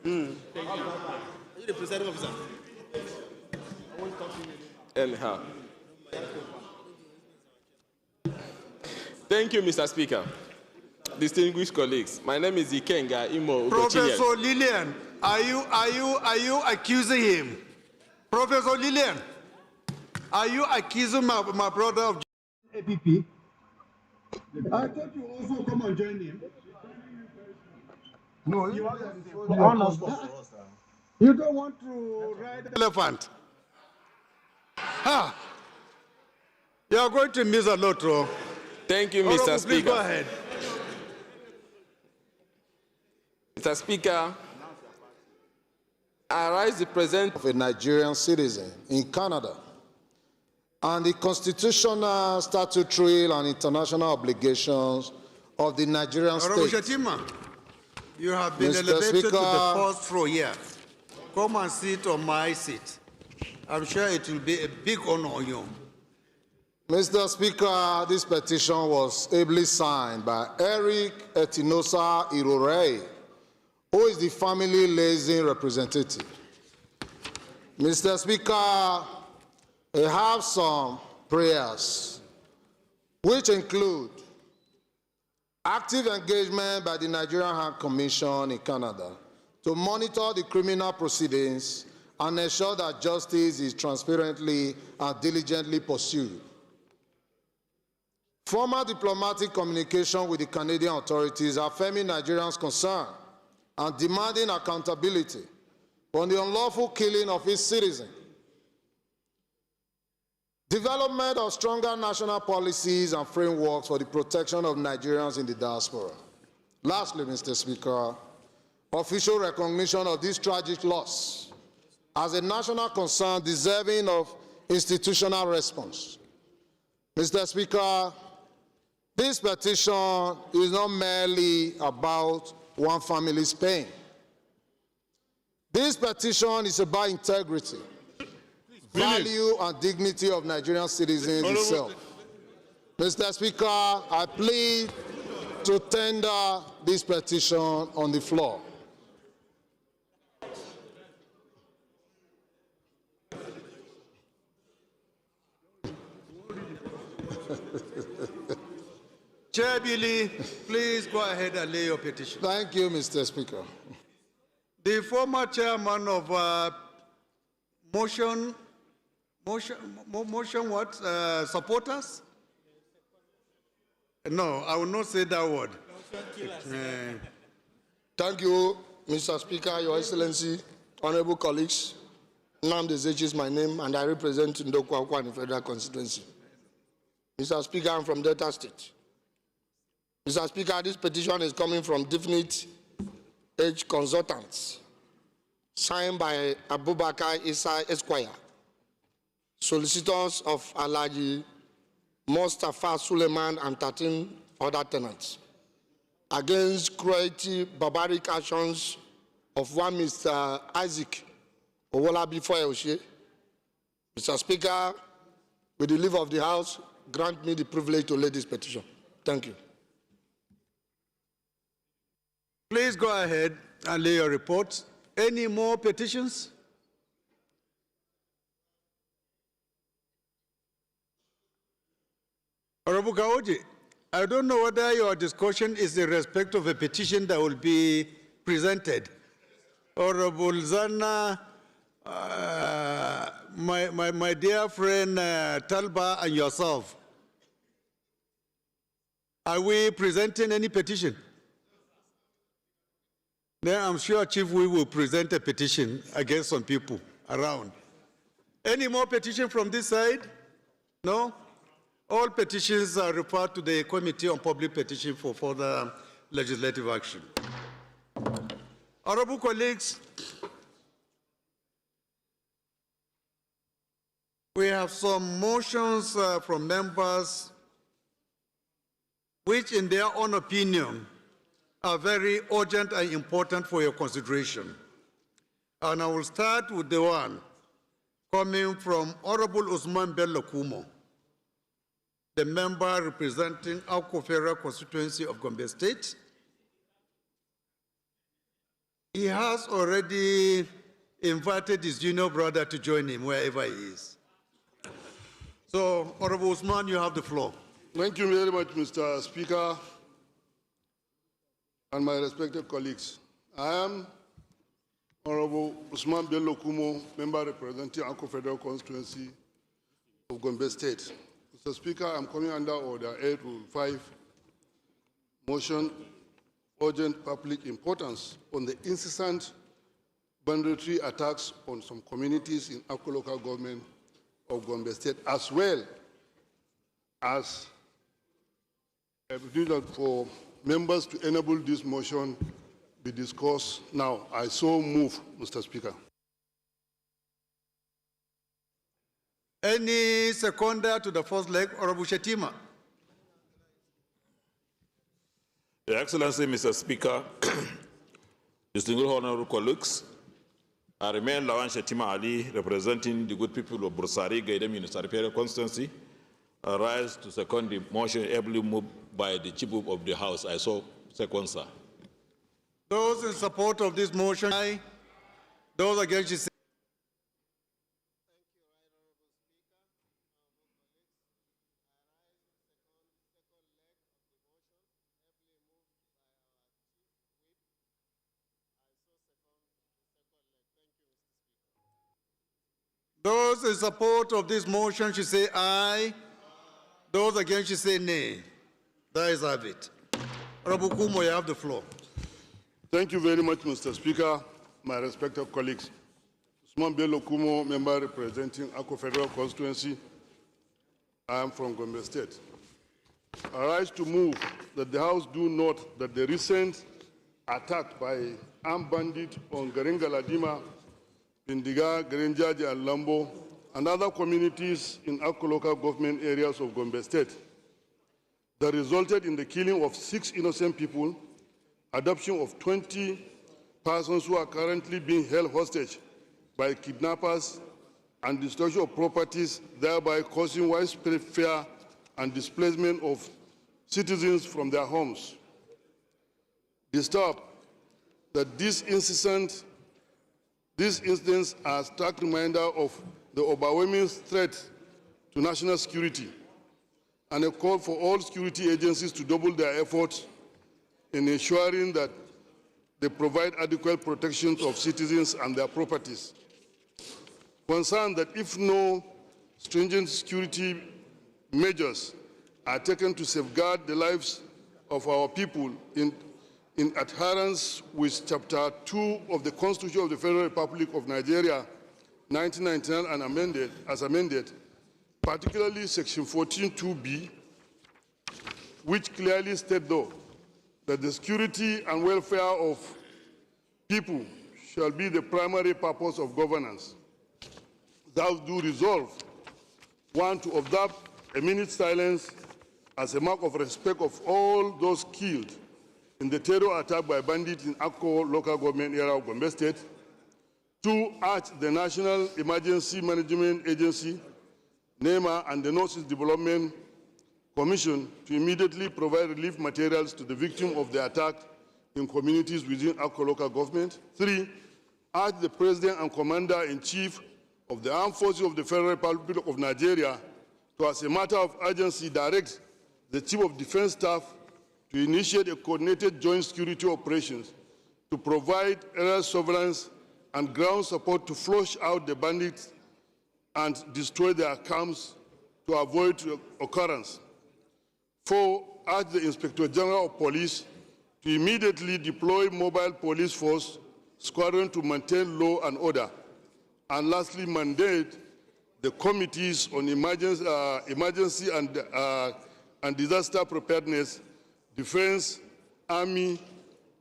Are you the presiding officer? Anyhow. Thank you, Mr. Speaker. Distinguished colleagues, my name is Ikenga Imo Ugochirian. Professor Lillian, are you accusing him? Professor Lillian, are you accusing my brother of APP? I thought you also come and join him. No, you don't want to ride the elephant. Ha! You are going to miss a lot, bro. Thank you, Mr. Speaker. Please go ahead. Mr. Speaker, I rise the present of a Nigerian citizen in Canada and the constitutional, statutory, and international obligations of the Nigerian state. Shatima, you have been elevated to the first row here. Come and sit on my seat. I'm sure it will be a big honor on you. Mr. Speaker, this petition was ably signed by Eric Etinosa Irorei, who is the family liaison representative. Mr. Speaker, I have some prayers, which include active engagement by the Nigerian High Commission in Canada to monitor the criminal proceedings and ensure that justice is transparently and diligently pursued. Formal diplomatic communication with the Canadian authorities affirming Nigerians' concern and demanding accountability for the unlawful killing of its citizens. Development of stronger national policies and frameworks for the protection of Nigerians in the diaspora. Lastly, Mr. Speaker, official recognition of this tragic loss as a national concern deserving of institutional response. Mr. Speaker, this petition is not merely about one family's pain. This petition is about integrity, value, and dignity of Nigerian citizens itself. Mr. Speaker, I plead to tender this petition on the floor. Chair Billy, please go ahead and lay your petition. Thank you, Mr. Speaker. The former chairman of supporters? No, I will not say that word. Thank you, Mr. Speaker, Your Excellency, honorable colleagues. Nnamdi Ezechi is my name, and I represent Ndokwa in the Federal Constituency. Mr. Speaker, I'm from Delta State. Mr. Speaker, this petition is coming from definite age consultants, signed by Abubakar Isa Esquire, solicitors of Alhaji Mustafa Suleiman and 13 other tenants, against cruelty, barbaric actions of one Mr. Isaac Owolabi Foyoshe. Mr. Speaker, with the leave of the House, grant me the privilege to lay this petition. Thank you. Please go ahead and lay your report. Any more petitions? Honorable Kaoji, I don't know whether your discussion is in respect of a petition that will be presented. Honorable Zana, my dear friend Talba and yourself, are we presenting any petition? Then I'm sure, Chief, we will present a petition against some people around. Any more petition from this side? No? All petitions are referred to the Committee on Public Petition for further legislative action. Honorable colleagues, we have some motions from members which, in their own opinion, are very urgent and important for your consideration. And I will start with the one coming from Honorable Usman Bello Kumo, the member representing Akko Federal Constituency of Gombe State. He has already invited his junior brother to join him wherever he is. So, Honorable Usman, you have the floor. Thank you very much, Mr. Speaker, and my respected colleagues. I am Honorable Usman Bello Kumo, member representing Akko Federal Constituency of Gombe State. Mr. Speaker, I'm coming under Order 8, Rule 5, motion urgent public importance on the incessant banditry attacks on some communities in Akko local government of Gombe State, as well as a provision for members to enable this motion be discussed now. I so move, Mr. Speaker. Any seconder to the first leg, Honorable Shetima? Your Excellency, Mr. Speaker, distinguished honorable colleagues, I remain Lawan Shetima Ali, representing the good people of Bursari, Gaidam Municipal Constituency. I rise to second the motion ably moved by the Chief of the House. I so second, sir. Those in support of this motion, aye. Those against it, say those in support of this motion should say aye. Those against should say nay. That is have it. Honorable Kumo, you have the floor. Thank you very much, Mr. Speaker, my respected colleagues. Usman Bello Kumo, member representing Akko Federal Constituency. I am from Gombe State. I rise to move that the House do note that the recent attack by armed bandits on Garinga Ladima, Pindiga, Garinjaji, and Lambo, and other communities in Akko local government areas of Gombe State that resulted in the killing of 6 innocent people, adoption of 20 persons who are currently being held hostage by kidnappers, and destruction of properties, thereby causing widespread fear and displacement of citizens from their homes. Disturbed that these incidents are a stark reminder of the overwhelming threat to national security, and a call for all security agencies to double their efforts in ensuring that they provide adequate protections of citizens and their properties. Concerned that if no stringent security measures are taken to safeguard the lives of our people in adherence with Chapter 2 of the Constitution of the Federal Republic of Nigeria, 1999, and as amended, particularly Section 14(2)(b), which clearly states, though, that the security and welfare of people shall be the primary purpose of governance. Thus do resolve, 1, to observe a minute's silence as a mark of respect of all those killed in the terror attack by bandits in Akko local government area of Gombe State. 2, urge the National Emergency Management Agency, NEMA, and the Northeast Development Commission to immediately provide relief materials to the victim of the attack in communities within Akko local government. 3, urge the President and Commander-in-Chief of the Armed Forces of the Federal Republic of Nigeria to, as a matter of urgency, direct the Chief of Defense Staff to initiate a coordinated joint security operations to provide aerial surveillance and ground support to flush out the bandits and destroy their camps to avoid occurrence. 4, urge the Inspector General of Police to immediately deploy mobile police force squadron to maintain law and order. And lastly, mandate the committees on emergency and disaster preparedness, defense, army,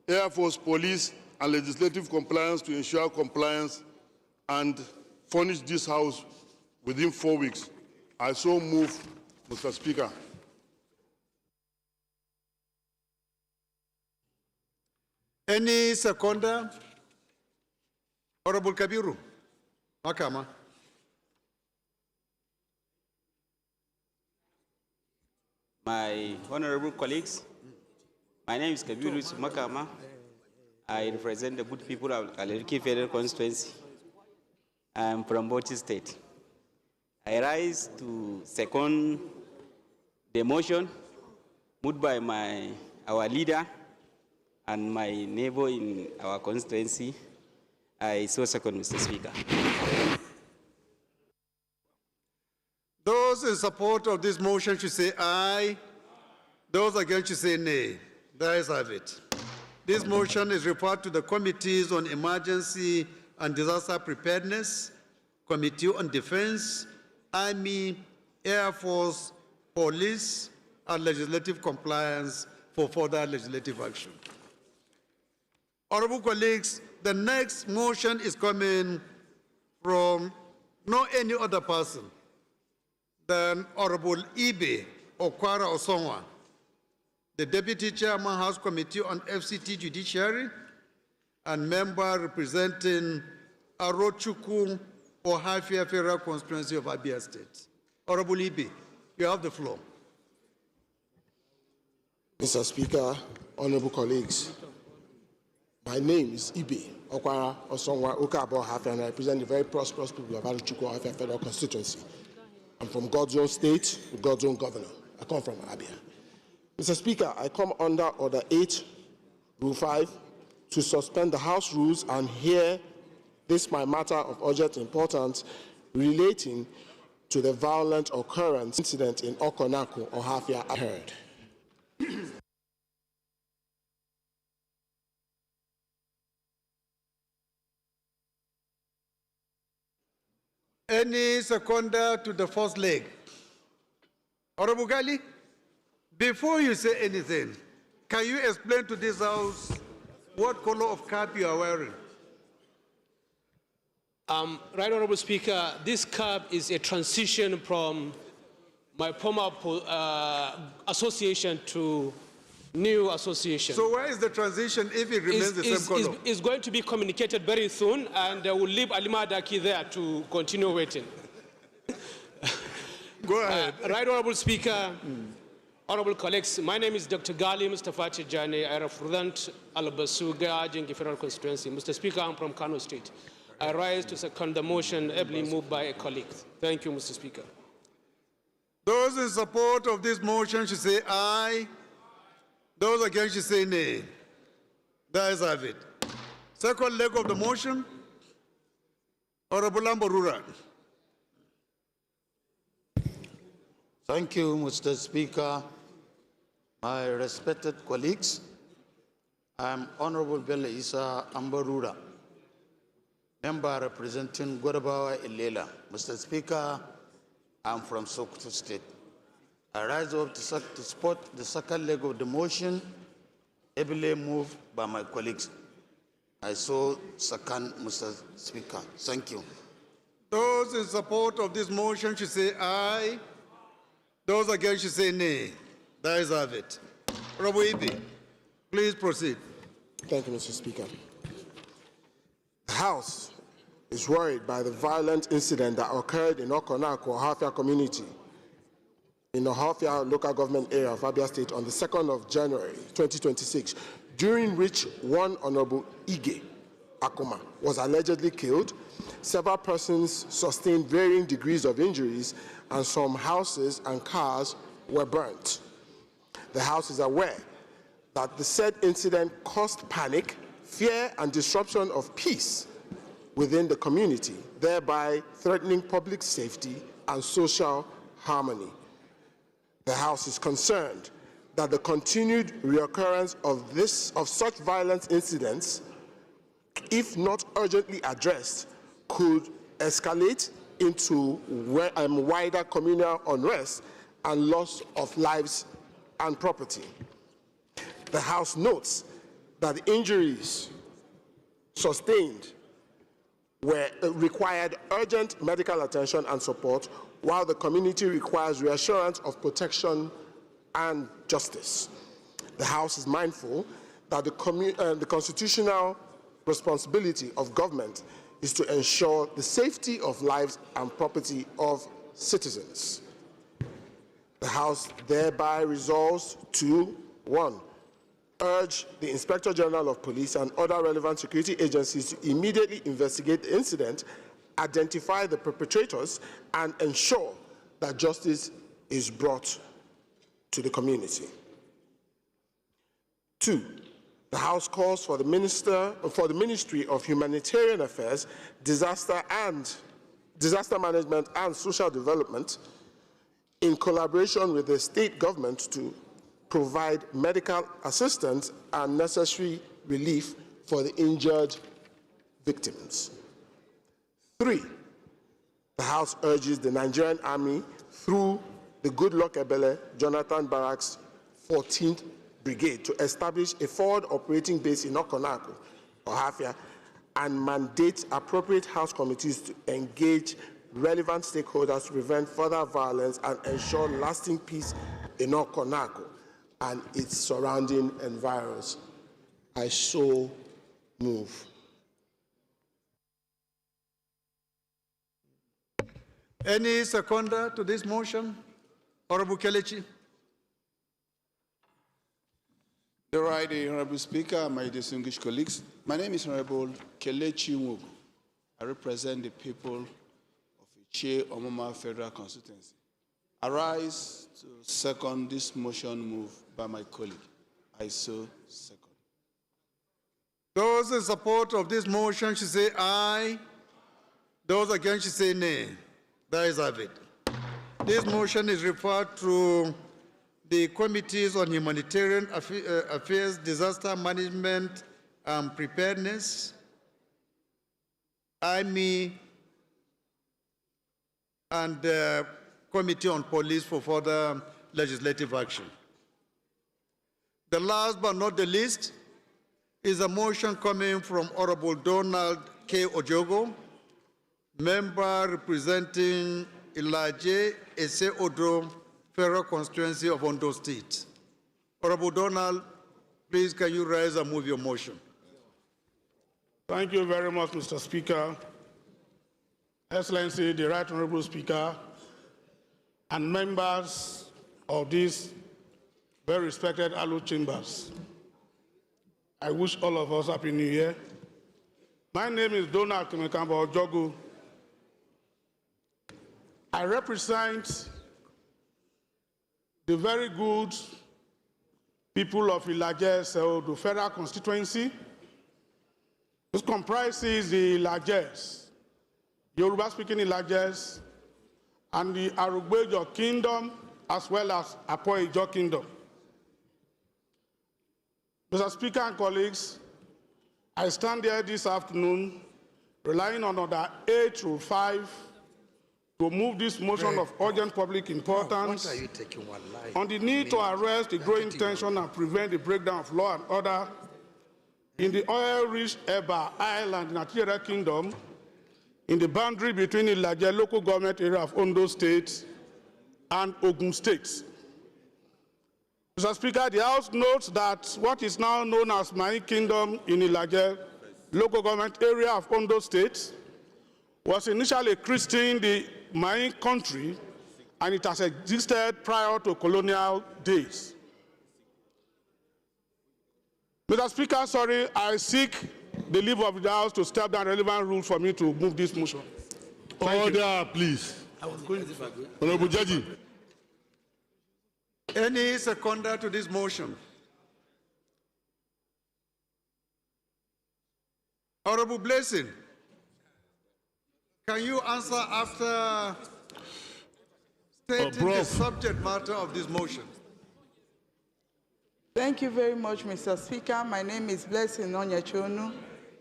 Air Force, police, and legislative compliance to ensure compliance and furnish this House within 4 weeks. I so move, Mr. Speaker. any seconder? Honorable Kabiru, Makama. My honorable colleagues, my name is Kabiru Makama. I represent the good people of Aleriki Federal Constituency. I am from Bauchi State. I rise to second the motion moved by our leader and my neighbor in our constituency. I so second, Mr. Speaker. Those in support of this motion should say aye. Those against should say nay. The ayes have it. This motion is referred to the Committees on Emergency and Disaster Preparedness, Committee on Defense, Army, Air Force, Police, and Legislative Compliance for further legislative action. Honorable colleagues, the next motion is coming from no any other person than Honorable Ibe Okwara Osonwa, the Deputy Chairman, House Committee on FCT Judiciary, and member representing Arochukwu or Hafia Federal Constituency of Abia State. Honorable Ibe, you have the floor. Mr. Speaker, honorable colleagues, my name is Ibe Okwara Osonwa Ukabo Hafia, and I represent the very prosperous people of Arochukwu Hafia Federal Constituency. I'm from God's own state, with God's own governor. I come from Abia. Mr. Speaker, I come under Order 8, Rule 5, to suspend the House rules and hear this my matter of urgent importance relating to the violent occurrence incident in Okonako or Hafia I heard. Any seconder to the first leg? Honorable Gali, before you say anything, can you explain to this House what color of cap you are wearing? Right Honorable Speaker, this cap is a transition from my former association to new association. So where is the transition if it remains the same color? It's going to be communicated very soon, and we'll leave Alima Daki there to continue waiting. Go ahead. Right Honorable Speaker, honorable colleagues, my name is Dr. Gali Mustafa Tijani. I represent Al-Basuga Jingi Federal Constituency. Mr. Speaker, I'm from Kano State. I rise to second the motion ably moved by a colleague. Thank you, Mr. Speaker. Those in support of this motion should say aye. Those against should say nay. The ayes have it. Second leg of the motion, Honorable Lamborura. Thank you, Mr. Speaker. My respected colleagues, I am Honorable Bello Isa Ambarura, member representing Godabawa Ilela. Mr. Speaker, I am from Sokoto State. I rise up to support the second leg of the motion, ably moved by my colleagues. I so second, Mr. Speaker. Thank you. Those in support of this motion should say aye. Those against should say nay. The ayes have it. Honorable Ibe, please proceed. Thank you, Mr. Speaker. The House is worried by the violent incident that occurred in Okonako, Hafia community, in the Hafia local government area of Abia State on the 2nd of January, 2026, during which one Honorable Ige Akuma was allegedly killed, several persons sustained varying degrees of injuries, and some houses and cars were burnt. The House is aware that the said incident caused panic, fear, and disruption of peace within the community, thereby threatening public safety and social harmony. The House is concerned that the continued reoccurrence of such violent incidents, if not urgently addressed, could escalate into wider communal unrest and loss of lives and property. The House notes that the injuries sustained required urgent medical attention and support, while the community requires reassurance of protection and justice. The House is mindful that the constitutional responsibility of government is to ensure the safety of lives and property of citizens. The House thereby resolves to, 1, urge the Inspector General of Police and other relevant security agencies to immediately investigate the incident, identify the perpetrators, and ensure that justice is brought to the community. 2, the House calls for the Ministry of Humanitarian Affairs, Disaster Management and Social Development, in collaboration with the state government, to provide medical assistance and necessary relief for the injured victims. 3, the House urges the Nigerian Army, through the Goodluck Ebele Jonathan Barracks 14th Brigade, to establish a forward operating base in Okonaku, Ohafia, and mandate appropriate House committees to engage relevant stakeholders to prevent further violence and ensure lasting peace in Okonaku and its surrounding environs. I so move. Any seconder to this motion? Honorable Kelechi. The right, Honorable Speaker, my distinguished colleagues. My name is Honorable Kelechi Nwugu. I represent the people of Ichie Omoma Federal Constituency. I rise to second this motion moved by my colleague. I so second. Those in support of this motion should say aye. Those against should say nay. That is have it. This motion is referred to the Committees on Humanitarian Affairs, Disaster Management and Preparedness, Army, and the Committee on Police for further legislative action. The last but not the least is a motion coming from Honorable Donald K. Ojogo, member representing Ilaje Ese Odo Federal Constituency of Ondo State. Honorable Donald, please can you rise and move your motion? Thank you very much, Mr. Speaker. Excellency, the Right Honorable Speaker, and members of these very respected ALU chambers. I wish all of us Happy New Year. My name is Donald Kemekamba Ojogo. I represent the very good people of Ilaje Seodo Federal Constituency. This comprises the Ilajes, Yoruba-speaking Ilajes, and the Arugbejo Kingdom, as well as Apo-Ijo Kingdom. Mr. Speaker and colleagues, I stand here this afternoon relying on Order 8 through 5 to move this motion of urgent public importance on the need to arrest the growing tension and prevent the breakdown of law and order in the oil-rich Eba Island in Nigeria Kingdom, in the boundary between the Ilaje local government area of Ondo State and Ogun State. Mr. Speaker, the House notes that what is now known as my kingdom in Ilaje local government area of Ondo State was initially christened the Main country, and it has existed prior to colonial days. Mr. Speaker, sorry, I seek the leave of the House to step down relevant rules for me to move this motion. Order, please. I was going to disagree. Honorable Judge. Any seconder to this motion? Honorable Blessing, can you answer after stating the subject matter of this motion? Thank you very much, Mr. Speaker. My name is Blessing Onyechonu,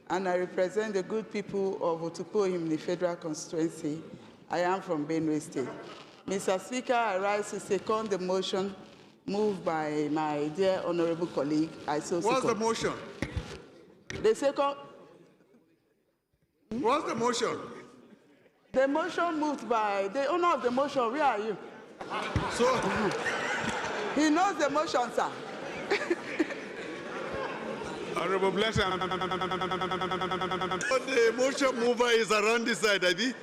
and I represent the good people of Otupohim in the Federal Constituency. I am from Benue State. Mr. Speaker, I rise to second the motion moved by my dear honorable colleague. What's the motion? The second. What's the motion? The motion moved by the owner of the motion. Where are you? So he knows the motion, sir. Honorable Blessing. The motion mover is around this side, Abi.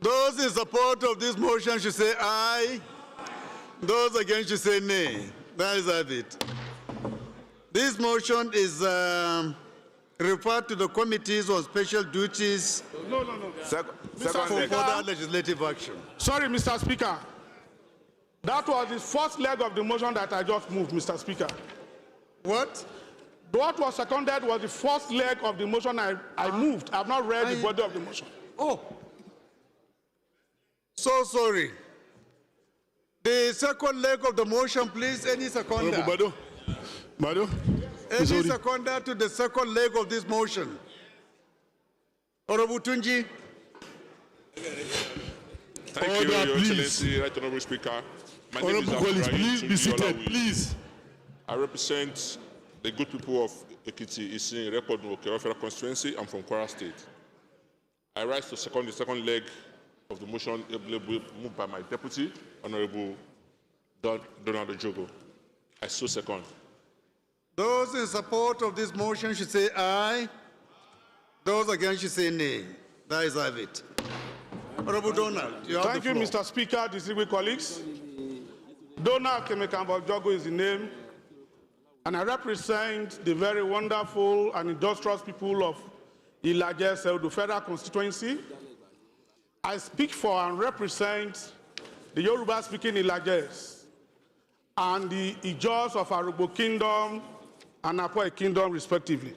Those Those in support of this motion should say aye. Those against should say nay. That is it. This motion is referred to the committees on special duties No. for further legislative action. Sorry, Mr. Speaker. That was the first leg of the motion that I just moved, Mr. Speaker. What? What was seconded was the first leg of the motion I moved. I have not read the body of the motion. Oh. So sorry. The second leg of the motion, please. Any seconder? Bado. Any seconder to the second leg of this motion? Honorable Tunji. Thank you, Your Excellency, Right Honorable Speaker. My name is Please be seated, please. I represent the good people of Ekiti, Isin, Rekodu, Federal Constituency. I'm from Kwara State. I rise to second the second leg of the motion moved by my deputy, Honorable Donald Ojogo. I so second. Those in support of this motion should say aye. Those against should say nay. That is it. Honorable Donald, you have Thank the you, floor. Mr. Speaker, distinguished colleagues. Donald Kemekambo Ojogo is the name, and I represent the very wonderful and industrious people of Ilaje Seudu Federal Constituency. I speak for and represent the Yoruba-speaking Ilajes and the Ijos of Arugbo Kingdom and Apoe Kingdom, respectively.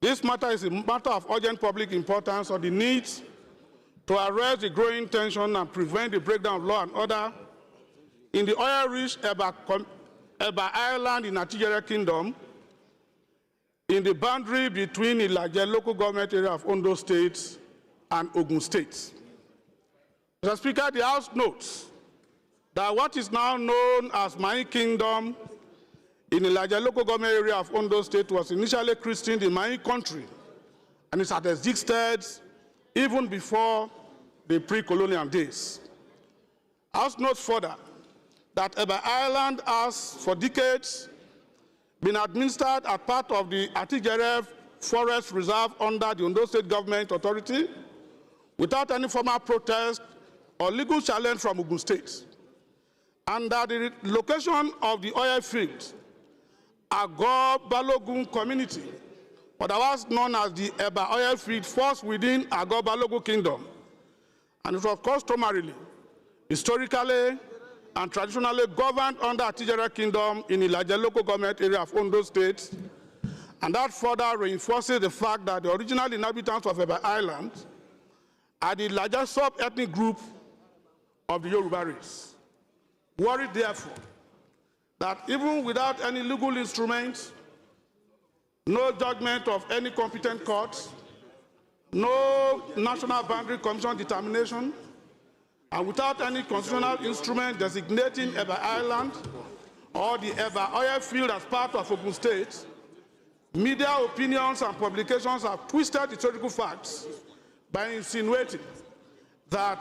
This matter is a matter of urgent public importance on the need to arrest the growing tension and prevent the breakdown of law and order in the oil-rich Eba Island in Atijere Kingdom, in the boundary between Ilaje local government area of Ondo State and Ogun State. Mr. Speaker, the House notes that what is now known as my kingdom in Ilaje local government area of Ondo State was initially christened the my country, and it had existed even before the pre-colonial days. House notes further that Eba Island has for decades been administered as part of the Atijere Forest Reserve under the Ondo State Government Authority without any formal protest or legal challenge from Ogun State. And that the location of the oil field, Agor Balogun community, otherwise known as the Eba oil field, falls within Agor Balogun Kingdom. And it was customarily, historically, and traditionally governed under Atijere Kingdom in Ilaje local government area of Ondo State. And that further reinforces the fact that the original inhabitants of Eba Island are the largest sub-ethnic group of the Yoruba race. Worried, therefore, that even without any legal instruments, no judgment of any competent court, no National Boundary Commission determination, and without any constitutional instrument designating Eba Island or the Eba oil field as part of Ogun State, media opinions and publications have twisted historical facts by insinuating that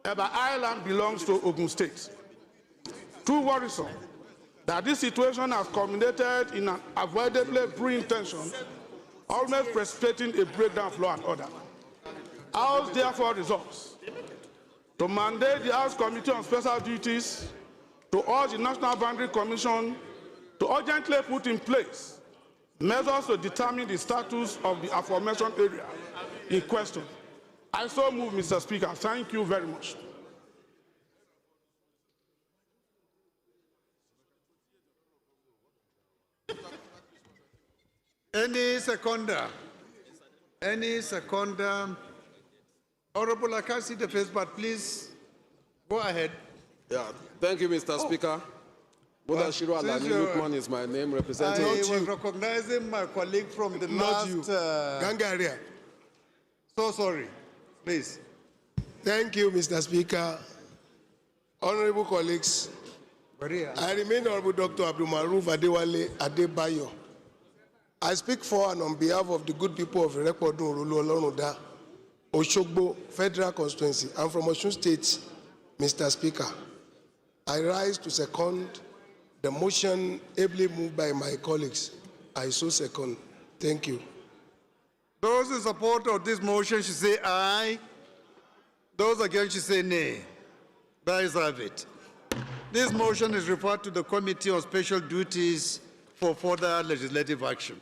Eba Island belongs to Ogun State. Too worrisome that this situation has culminated in an avoidably brewing tension, almost precipitating a breakdown of law and order. House therefore resolves to mandate the House Committee on Special Duties to urge the National Boundary Commission to urgently put in place measures to determine the status of the aforementioned area in question. I so move, Mr. Speaker. Thank you very much. Any seconder? Any seconder? Honorable, I can't see the face, but please go ahead. Yeah, thank you, Mr. Speaker. Mudashiru Alani Lukman is my name, representing. I was recognizing my colleague from the last Gangaria. So sorry. Please. Thank you, Mr. Speaker. Honorable colleagues, I remain Honorable Dr. Abdul Maruf Adewale Adebayo. I speak for and on behalf of the good people of Irekodun Orulu Olorunoda, Oshogbo Federal Constituency. I'm from Osun State, Mr. Speaker. I rise to second the motion ably moved by my colleagues. I so second. Thank you. Those in support of this motion should say aye. Those against should say nay. The ayes have it. This motion is referred to the Committee on Special Duties for further legislative action.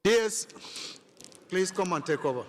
Yes, please come and take over.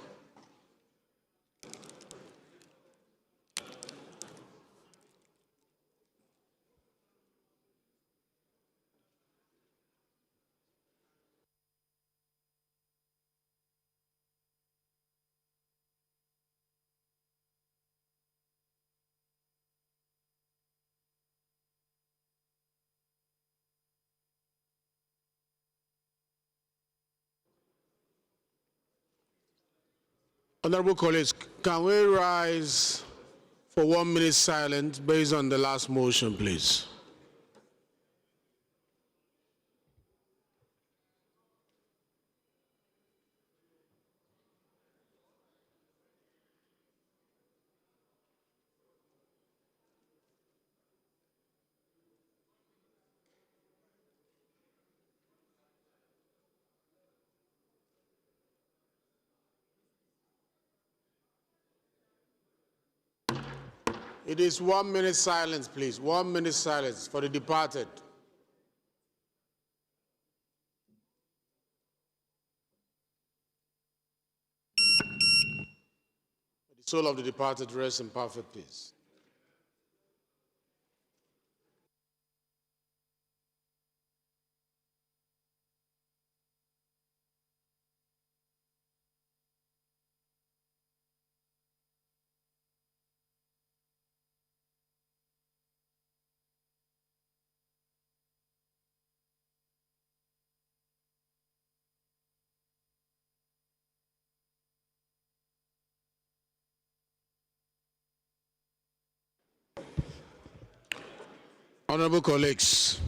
Honorable colleagues, can we rise for 1 minute silence based on the last motion, please? It is 1 minute silence, please. 1 minute silence for the departed. The soul of the departed rests in perfect peace. Honorable colleagues,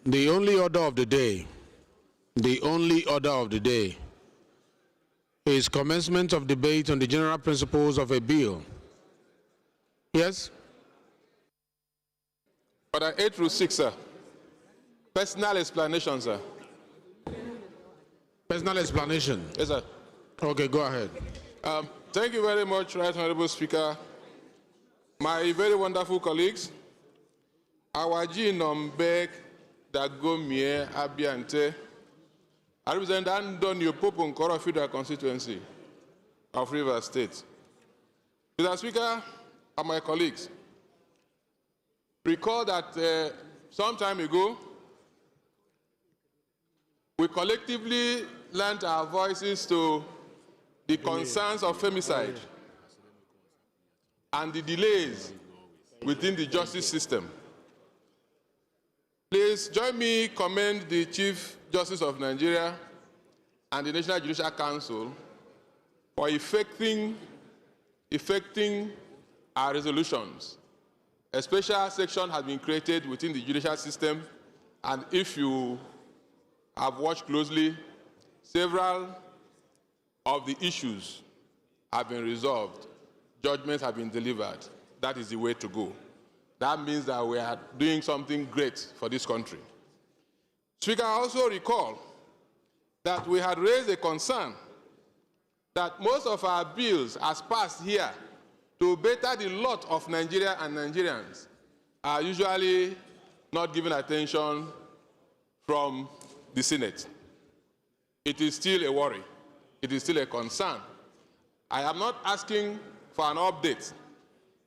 the only order of the day is commencement of debate on the general principles of a bill. Yes? Order 8 through 6, sir. Personal explanation, sir. Personal explanation? Yes, sir. Okay, go ahead. Thank you very much, Right Honorable Speaker. My very wonderful colleagues, our Nombek Dagomie Abiante, I represent Andonio Popo Nkoro Federal Constituency of Rivers State. Mr. Speaker and my colleagues, recall that some time ago, we collectively lent our voices to the concerns of femicide and the delays within the justice system. Please join me commend the Chief Justice of Nigeria and the National Judicial Council for effecting our resolutions. A special section has been created within the judicial system, and if you have watched closely, several of the issues have been resolved. Judgments have been delivered. That is the way to go. That means that we are doing something great for this country. Speaker, I also recall that we had raised a concern that most of our bills as passed here to better the lot of Nigeria and Nigerians are usually not given attention from the Senate. It is still a worry. It is still a concern. I am not asking for an update.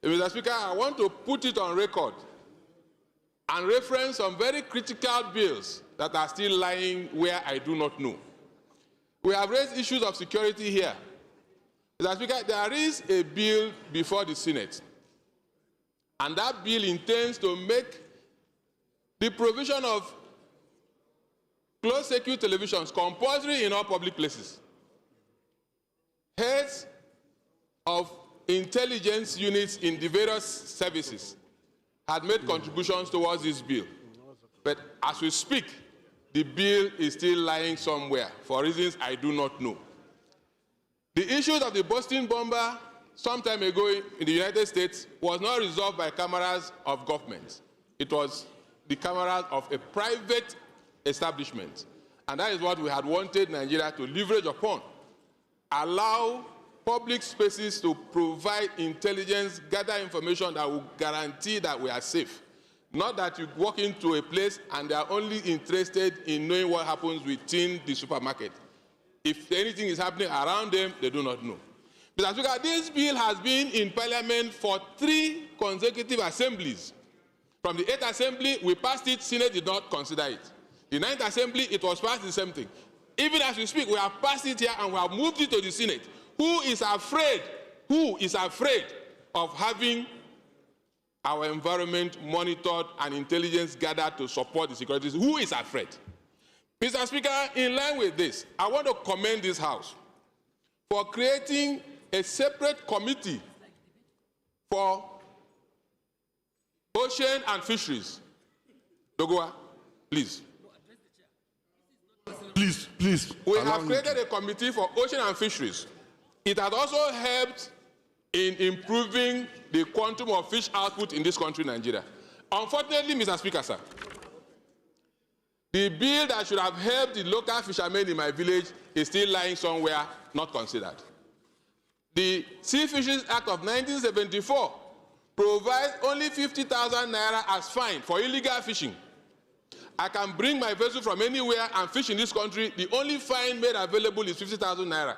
Mr. Speaker, I want to put it on record and reference some very critical bills that are still lying where I do not know. We have raised issues of security here. Mr. Speaker, there is a bill before the Senate, and that bill intends to make the provision of closed-circuit televisions compulsory in all public places. Heads of intelligence units in the various services had made contributions towards this bill. But as we speak, the bill is still lying somewhere for reasons I do not know. The issues of the Boston bomber some time ago in the United States was not resolved by cameras of government. It was the cameras of a private establishment. And that is what we had wanted Nigeria to leverage upon. Allow public spaces to provide intelligence, gather information that will guarantee that we are safe. Not that you walk into a place and they are only interested in knowing what happens within the supermarket. If anything is happening around them, they do not know. Mr. Speaker, this bill has been in Parliament for 3 consecutive assemblies. From the 8th Assembly, we passed it, Senate did not consider it. The 9th Assembly, it was passed the same thing. Even as we speak, we have passed it here and we have moved it to the Senate. Who is afraid of having our environment monitored and intelligence gathered to support the securities? Who is afraid? Mr. Speaker, in line with this, I want to commend this House for creating a separate committee for ocean and fisheries. Dogoa, please. Please. We have created a committee for ocean and fisheries. It has also helped in improving the quantum of fish output in this country, Nigeria. Unfortunately, Mr. Speaker, sir, the bill that should have helped the local fishermen in my village is still lying somewhere, not considered. The Sea Fisheries Act of 1974 provides only 50,000 naira as fine for illegal fishing. I can bring my vessel from anywhere and fish in this country. The only fine made available is 50,000 naira.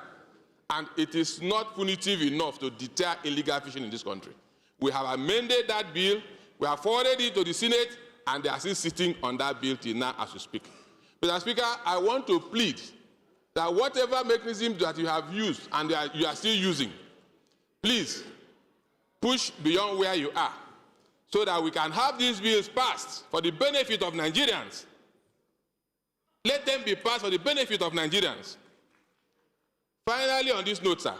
And it is not punitive enough to deter illegal fishing in this country. We have amended that bill. We have forwarded it to the Senate, and they are still sitting on that bill till now as we speak. Mr. Speaker, I want to plead that whatever mechanism that you have used and you are still using, please push beyond where you are so that we can have these bills passed for the benefit of Nigerians. Let them be passed for the benefit of Nigerians. Finally, on this note, sir,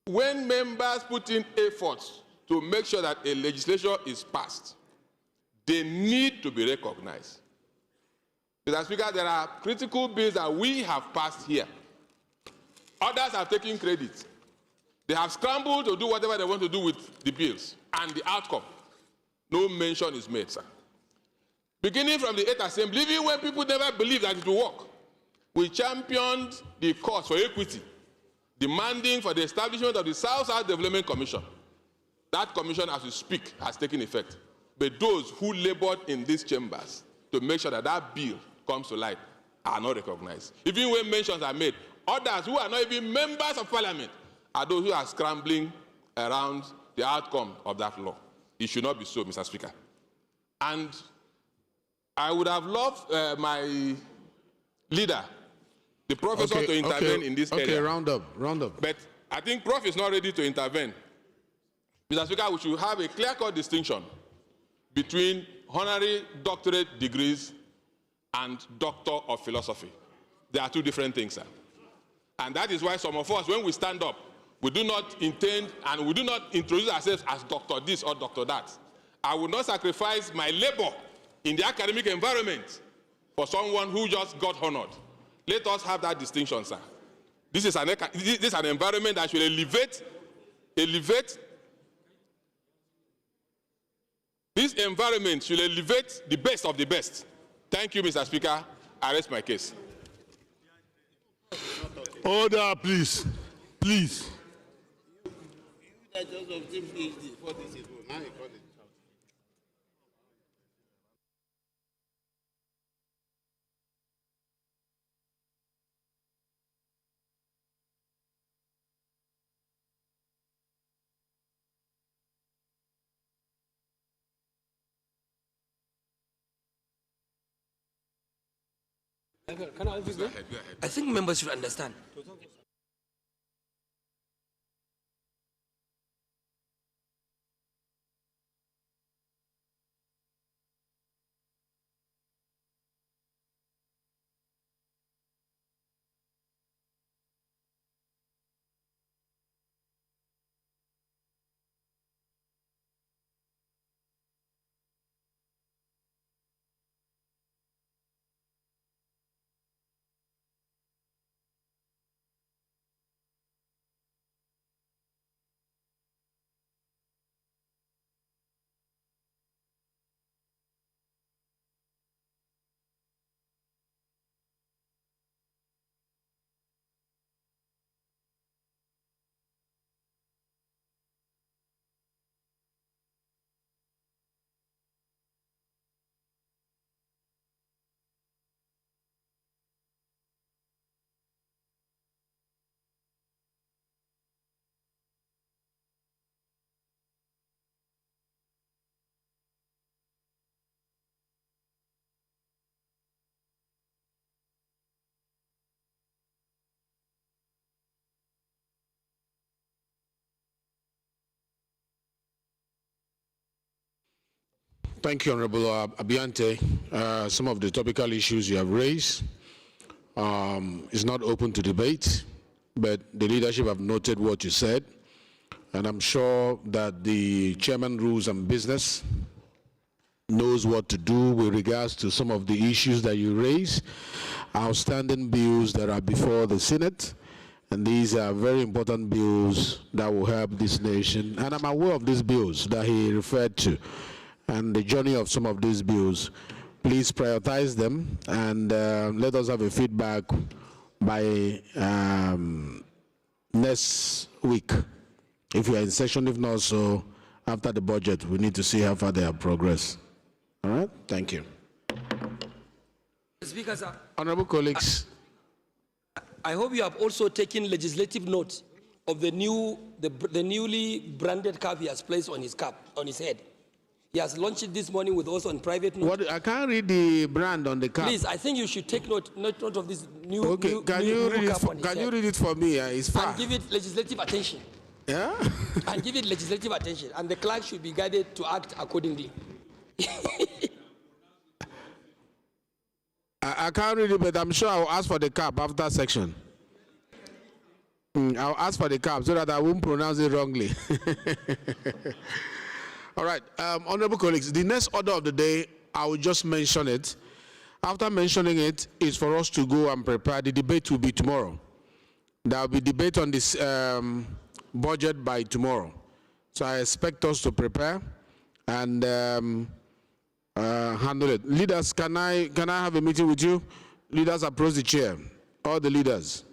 when members put in efforts to make sure that a legislation is passed, they need to be recognized. Mr. Speaker, there are critical bills that we have passed here. Others have taken credit. They have scrambled to do whatever they want to do with the bills, and the outcome, no mention is made, sir. Beginning from the 8th Assembly, even when people never believed that it will work, we championed the cause for equity, demanding for the establishment of the South-South Development Commission. That commission, as we speak, has taken effect. But those who labored in these chambers to make sure that that bill comes to light are not recognized. Even when mentions are made, others who are not even members of Parliament are those who are scrambling around the outcome of that law. It should not be so, Mr. Speaker. And I would have loved my leader, the professor, to intervene in this area. Okay, round up. But I think Prof is not ready to intervene. Mr. Speaker, we should have a clear-cut distinction between honorary doctorate degrees and doctor of philosophy. They are 2 different things, sir. And that is why some of us, when we stand up, we do not intend and we do not introduce ourselves as Dr. this or Dr. that. I will not sacrifice my labor in the academic environment for someone who just got honored. Let us have that distinction, sir. This is an environment that should elevate. This environment should elevate the best of the best. Thank you, Mr. Speaker. I rest my case. Order, please. Please. Can I go ahead? I think members should understand. Thank you, Honorable Abiante. Some of the topical issues you have raised is not open to debate, but the leadership have noted what you said, and I'm sure that the chairman rules and business knows what to do with regards to some of the issues that you raise, outstanding bills that are before the Senate, and these are very important bills that will help this nation, and I'm aware of these bills that he referred to, and the journey of some of these bills. Please prioritize them and let us have a feedback by next week. If you are in session, if not so, after the budget, we need to see how far they have progressed. All right, thank you. Speaker, sir. Honorable colleagues. I hope you have also taken legislative note of the newly branded cap he has placed on his head. He has launched it this morning with us on private note. What, I can't read the brand on the cap. Please, I think you should take note of this new, okay, new, can new, you new read cap it on his head. you read it for me? It's far. And give it legislative attention. Yeah? And give it legislative attention. And the clerk should be guided to act accordingly. I can't read it, but I'm sure I'll ask for the cap after section. I'll ask for the cap so that I won't pronounce it wrongly. All right, honorable colleagues, the next order of the day, I will just mention it. After mentioning it, is for us to go and prepare. The debate will be tomorrow. There will be debate on this budget by tomorrow. So I expect us to prepare and handle it. Leaders, can I have a meeting with you? Leaders, approach the chair. All the leaders,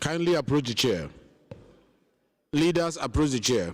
kindly approach the chair. Leaders, approach the chair.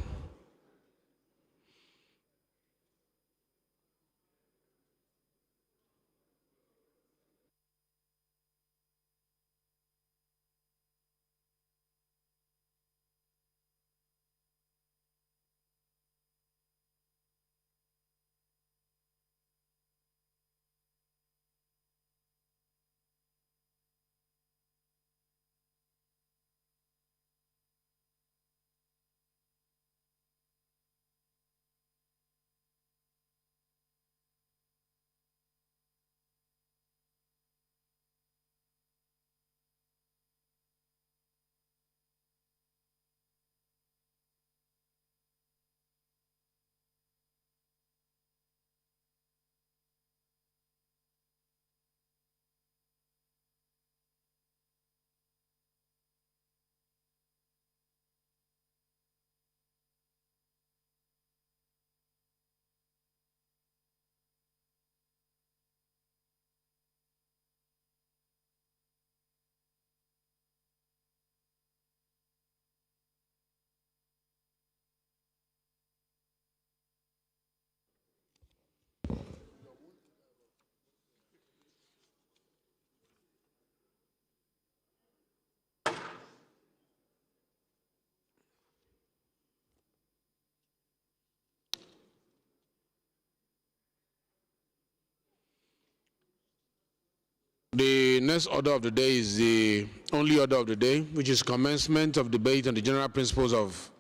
The next order of the day is the only order of the day, which is commencement of debate on the general principles of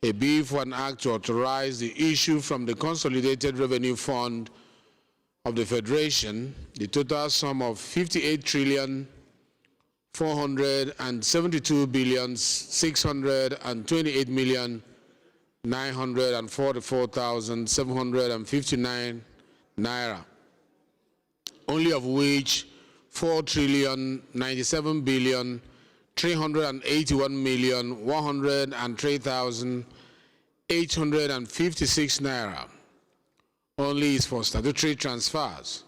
a bill for an act to authorize the issue from the Consolidated Revenue Fund of the Federation, the total sum of 58,472,628,944,759 naira, only of which 4,971,103,856 naira only is for statutory transfers.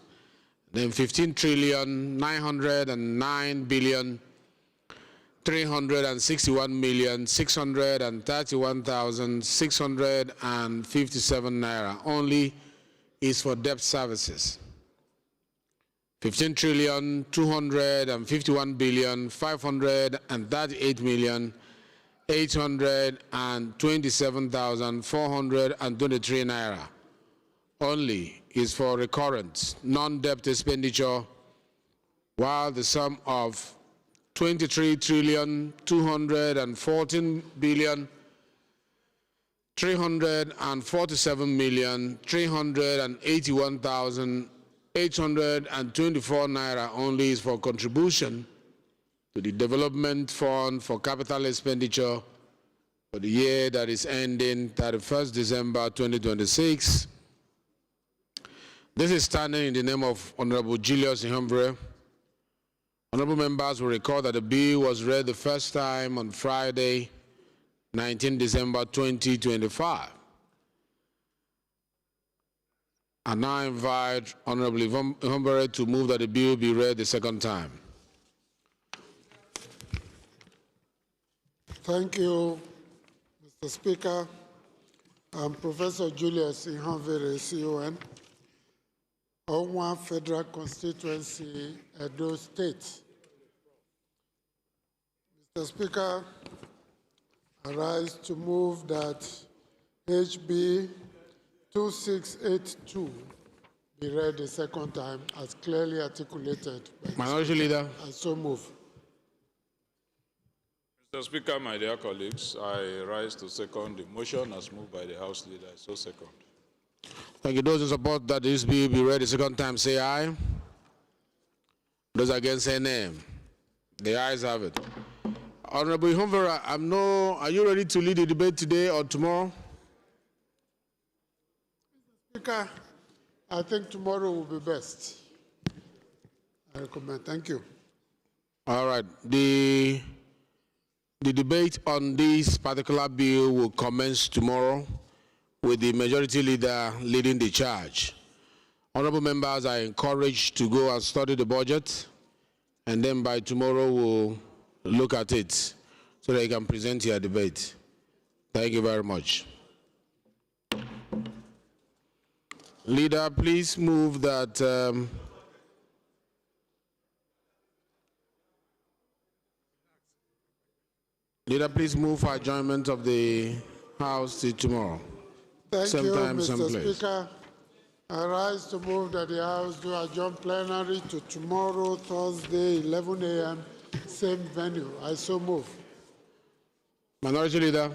Then 15,909,361,631,657 naira only is for debt services. 15,251,538,827,423 naira only is for recurrent non-debt expenditure, while the sum of 23,214,387,381,824 naira only is for contribution to the Development Fund for capital expenditure for the year that is ending 31st December 2026. This is standing in the name of Honorable Julius Ihumbre. Honorable members will recall that the bill was read the first time on Friday, 19 December 2025. I now invite Honorable Ihumbre to move that the bill be read the second time. Thank you, Mr. Speaker. I'm Professor Julius Ihumbre, CON. Onwa Federal Constituency, Edo State. Mr. Speaker, I rise to move that HB 2682 be read the second time as clearly articulated by Minority Leader. I so move. Mr. Speaker, my dear colleagues, I rise to second the motion as moved by the House Leader. I so second. Thank you. Those in support that this bill be read the second time, say aye. Those against, say nay. The ayes have it. Honorable Ihumbre, are you ready to lead the debate today or tomorrow? Speaker, I think tomorrow will be best. I recommend. Thank you. All right. The debate on this particular bill will commence tomorrow with the majority leader leading the charge. Honorable members are encouraged to go and study the budget, and then by tomorrow we'll look at it so that you can present your debate. Thank you very much. Leader, please move that Leader, please move for adjournment of the House till tomorrow. Thank same you, time, Mr. same place. Speaker. I rise to move that the House do adjourn plenary to tomorrow, Thursday, 11 a.m., same venue. I so move. Minority Leader.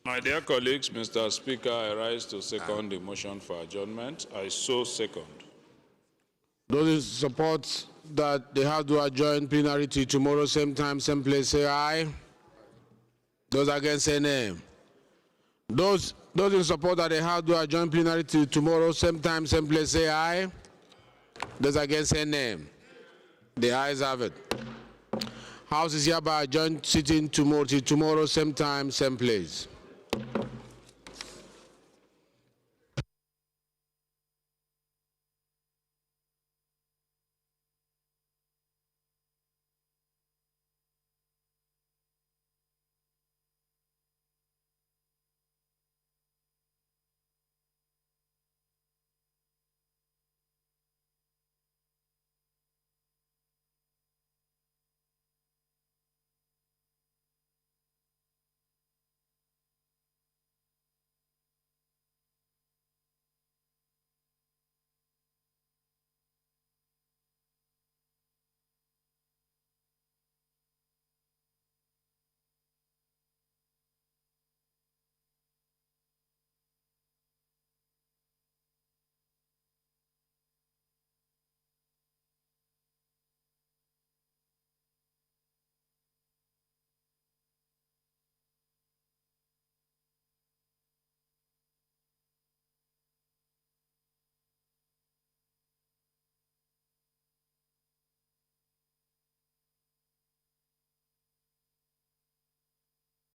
My dear colleagues, Mr. Speaker, I rise to second the motion for adjournment. I so second. Those in support that they have to adjourn plenary to tomorrow, same time, same place, say aye. Those against, say nay. Those in support that they have to adjourn plenary to tomorrow, same time, same place, say aye. Those against, say nay. The ayes have it. House is hereby adjourned, sitting tomorrow, same time, same place.